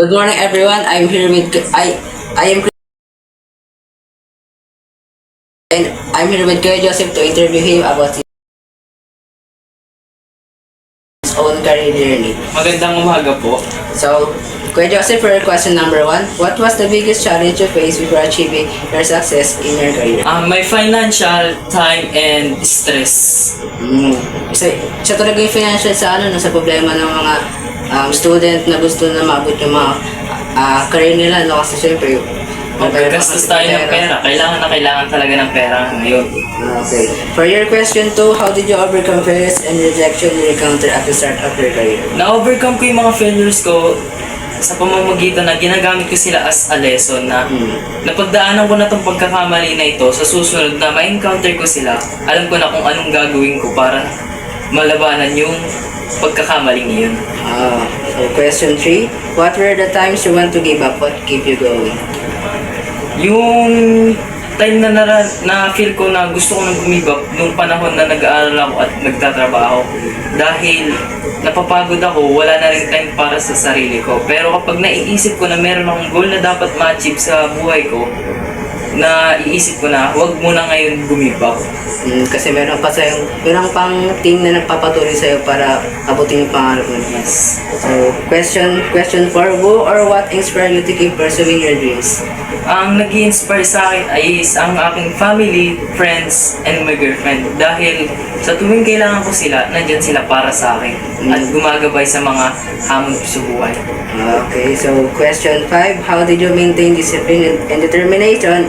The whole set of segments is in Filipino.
Good morning, everyone. I'm here with Kuya Joseph to interview him about his own career journey. Magandang umaga po. So, Kuya Joseph, for question number 1, what was the biggest challenge you faced before achieving your success in your career? My financial, time, and stress. Siya talaga yung financial sa problema ng mga student na gusto na maabot yung mga career nila, no? Kasi syempre, Gastos tayo ng pera. Kailangan talaga ng pera ngayon. Okay. For your question 2, how did you overcome failures and rejection you encountered at the start of your career? Na-overcome ko yung mga failures ko sa pamamagitan na ginagamit ko sila as a lesson na napagdaanan ko na itong pagkakamali na ito. Sa susunod na ma-encounter ko sila, alam ko na kung anong gagawin ko para malabanan yung pagkakamaling iyon. So question 3, what were the times you want to give up? What keep you going? Yung time na feel ko na gusto ko nang gumibap nung panahon na nag-aaral ako at nagtatrabaho. Dahil napapagod ako, wala na rin time para sa sarili ko. Pero kapag naiisip ko na meron akong goal na dapat ma-achieve sa buhay ko, na iisip ko na huwag mo na ngayon gumibap. Kasi meron pang team na nagpapatuloy sa'yo para abutin yung pangarap mo. Yes. So, question 4, who or what inspired you to keep pursuing your dreams? Ang nag-i-inspire sa akin ay ang aking family, friends, and my girlfriend. Dahil sa tuwing kailangan ko sila, nandyan sila para sa akin. At gumagabay sa mga hamon ko sa buhay. Okay, so question 5, how did you maintain discipline and determination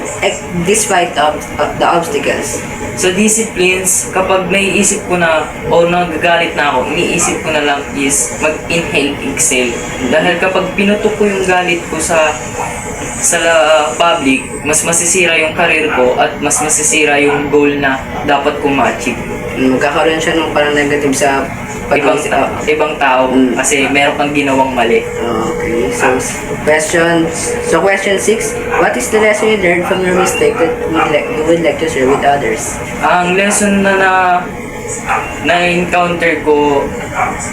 despite of the obstacles? Sa disciplines, kapag naiisip ko na o nagagalit na ako, iniisip ko na lang is mag-inhale, exhale. Dahil kapag pinutok ko yung galit ko sa public, mas masisira yung career ko at mas masisira yung goal na dapat kong ma-achieve. Magkakaroon siya ng parang negative sa ibang tao kasi meron kang ginawang mali. Okay, so question 6, what is the lesson you learned from your mistake that you would like to share with others? Ang lesson na-encounter ko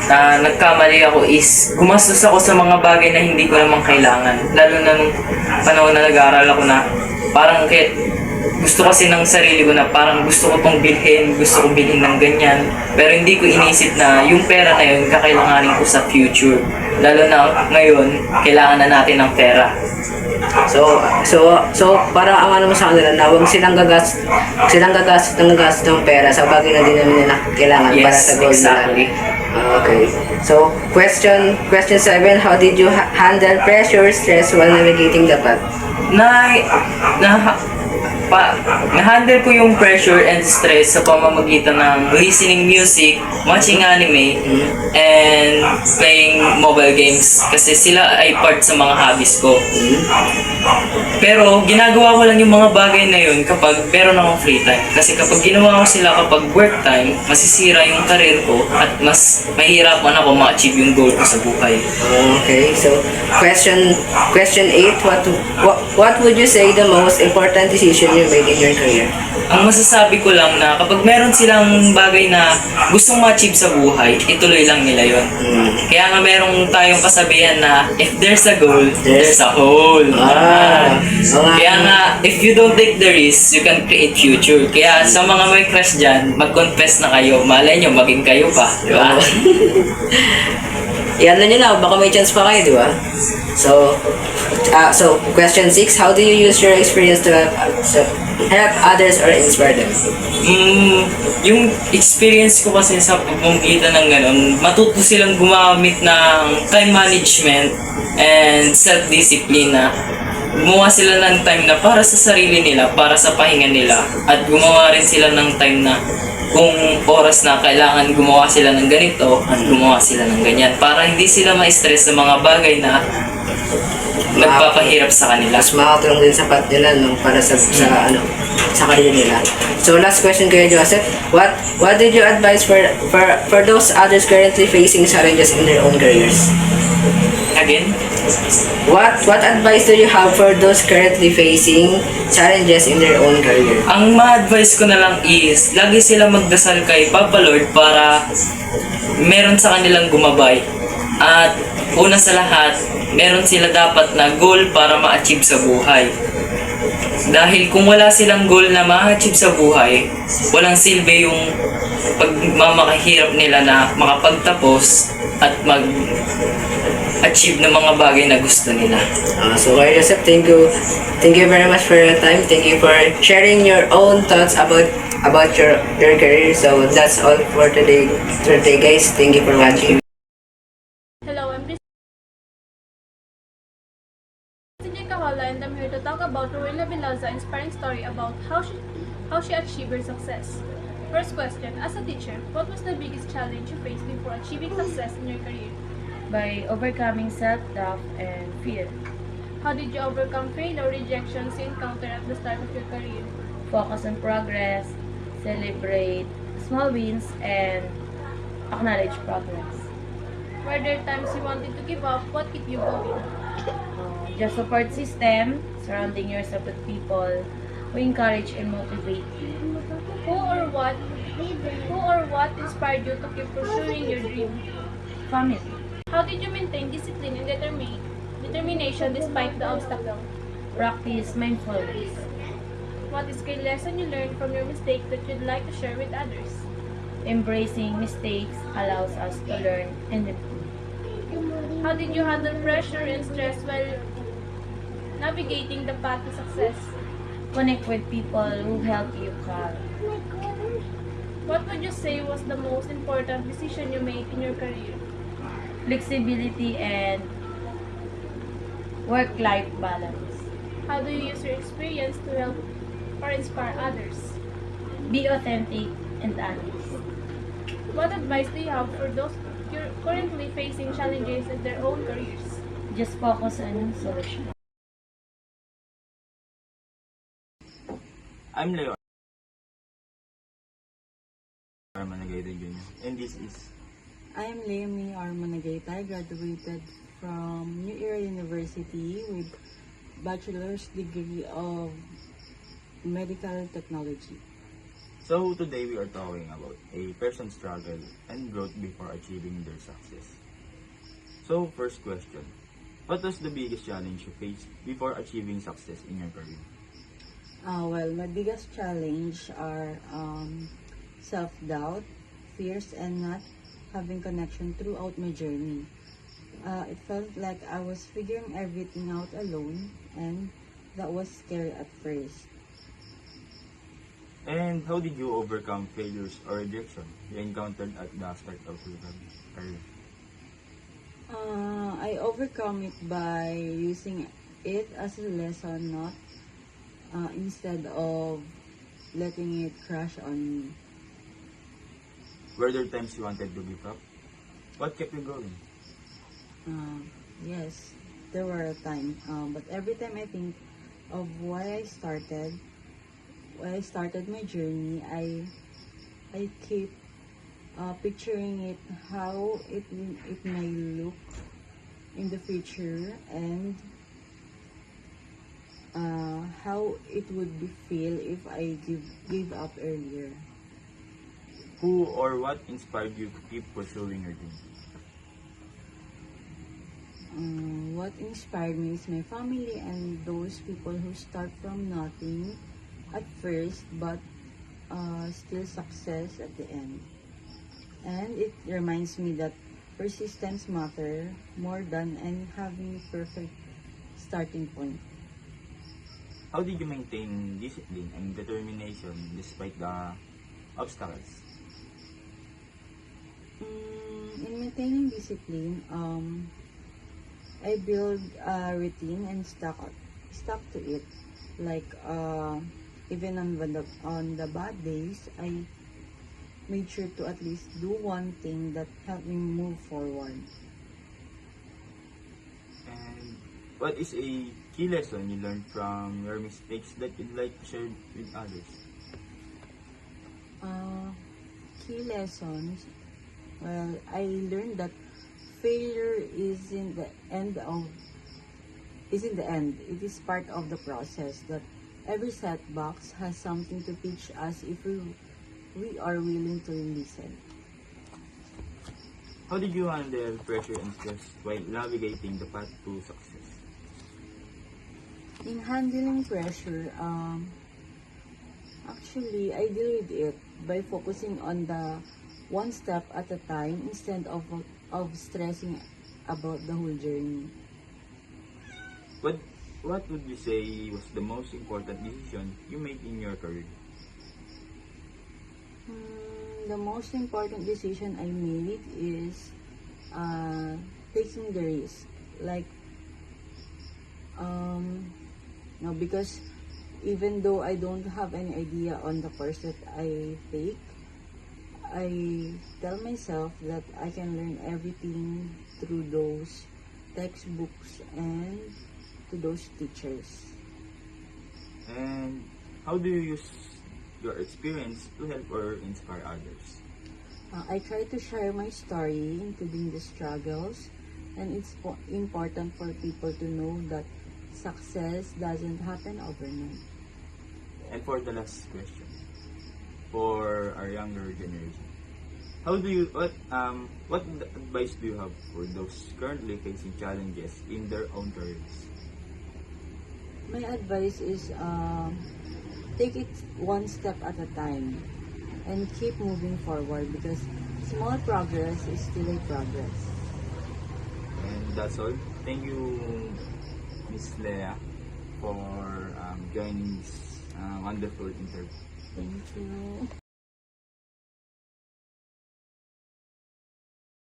na nagkamali ako is gumastos ako sa mga bagay na hindi ko naman kailangan. Lalo na nung panahon na nag-aaral ako na parang gusto kasi ng sarili ko na parang gusto ko tong bilhin, gusto ko bilhin ng ganyan. Pero hindi ko inisip na yung pera na yun kakailanganin ko sa future. Lalo na ngayon, kailangan na natin ng pera. So para ang ano mo sa kanila na huwag silang gagastos ng pera sa bagay na din namin nila kailangan para sa goal exactly. nila. Okay. So question 7, how did you handle pressure, stress while navigating the path? Na-handle ko yung pressure and stress sa pamamagitan ng listening music, watching anime, and playing mobile games kasi sila ay part sa mga hobbies ko. Pero ginagawa ko lang yung mga bagay na yun kapag meron akong free time. Kasi kapag ginawa ko sila kapag work time, masisira yung career ko at mas mahirapan ako ma-achieve yung goal ko sa buhay. Okay, so question 8, what would you say the most important decision you made in your career? Ang masasabi ko lang na kapag meron silang bagay na gustong ma-achieve sa buhay, ituloy lang nila yon. Kaya nga merong tayong kasabihan na if there's a goal, there's a hole. Kaya nga, if you don't take the risk, you can create future. Kaya sa mga may crush dyan, mag-confess na kayo. Malay nyo, maging kayo pa. Di ba? Yan na nyo na, baka may chance pa kayo, di ba? So question 6, how do you use your experience to help others or inspire them? Yung experience ko kasi sa pagmamagitan ng ganun, matuto silang gumamit ng time management and self-discipline na gumawa sila ng time na para sa sarili nila, para sa pahinga nila, at gumawa rin sila ng time na kung oras na kailangan gumawa sila ng ganito at gumawa sila ng ganyan para hindi sila ma-stress sa mga bagay na nagpapahirap sa kanila. Mas makatulong din sa path nila para sa career nila. So last question Kuya Joseph, what did you advise for those others currently facing challenges in their own careers? Again? What advice do you have for those currently facing challenges in their own career? Ang ma-advise ko na lang is, lagi sila magdasal kay Papa Lord para meron sa kanilang gumabay. At una sa lahat, meron sila dapat na goal para ma-achieve sa buhay. Dahil kung wala silang goal na ma-achieve sa buhay, walang silbi yung pagmamakahirap nila na makapagtapos at mag-achieve ng mga bagay na gusto nila. So Kuya Joseph, thank you. Thank you very much for your time. Thank you for sharing your own thoughts about your career. So that's all for today guys. Thank you for watching. Hello, I'm Christine Cahola and I'm here to talk about Rowena Vilaza's inspiring story about how she achieved her success. First question, as a teacher, what was the biggest challenge you faced before achieving success in your career? By overcoming self-doubt and fear. How did you overcome failure or rejections you encountered at the start of your career? Focus on progress, celebrate small wins, and acknowledge progress. Were there times you wanted to give up? What kept you going? Just support system, surrounding yourself with people who encourage and motivate you. Who or what inspired you to keep pursuing your dream? Family. How did you maintain discipline and determination despite the obstacle? Practice mindfulness. What is a lesson you learned from your mistake that you'd like to share with others? Embracing mistakes allows us to learn and improve. How did you handle pressure and stress while navigating the path to success? Connect with people who help you calm. What would you say was the most important decision you made in your career? Flexibility and work-life balance. How do you use your experience to help or inspire others? Be authentic and honest. What advice do you have for those currently facing challenges in their own careers? Just focus on solution. I'm Leo Armanagaytay Jr. and this is I am Leonie Armanagaytay. I graduated from New Era University with bachelor's degree of medical technology. So today we are talking about a person's struggle and growth before achieving their success. So first question, what was the biggest challenge you faced before achieving success in your career? Well, my biggest challenge are self-doubt, fears, and not having connection throughout my journey. It felt like I was figuring everything out alone, and that was scary at first. And how did you overcome failures or rejection you encountered at the start of your career? I overcome it by using it as a lesson, not instead of letting it crash on me. Were there times you wanted to give up? What kept you going? Yes, there were a time, but every time I think of why I started my journey, I keep picturing it how it may look in the future and how it would be feel if I give up earlier. Who or what inspired you to keep pursuing your dream? What inspired me is my family and those people who start from nothing at first but still success at the end. And it reminds me that persistence matter more than any having perfect starting point. How did you maintain discipline and determination despite the obstacles? In maintaining discipline, I build a routine and stuck to it. Like even on the bad days, I made sure to at least do one thing that helped me move forward. And what is a key lesson you learned from your mistakes that you'd like to share with others? Key lessons. Well, I learned that failure isn't the end. It is part of the process. That every setback has something to teach us if we are willing to listen. How did you handle pressure and stress while navigating the path to success? In handling pressure, actually, I deal with it by focusing on the one step at a time instead of stressing about the whole journey. What would you say was the most important decision you made in your career? The most important decision I made is taking the risk. Like, no, because even though I don't have any idea on the course that I take, I tell myself that I can learn everything through those textbooks and to those teachers. And how do you use your experience to help or inspire others? I try to share my story, including the struggles, and it's important for people to know that success doesn't happen overnight. And for the last question, for our younger generation, what advice do you have for those currently facing challenges in their own careers? My advice is take it one step at a time and keep moving forward because small progress is still a progress. And that's all. Thank you, Miss Leah, for joining this wonderful interview. Thank you.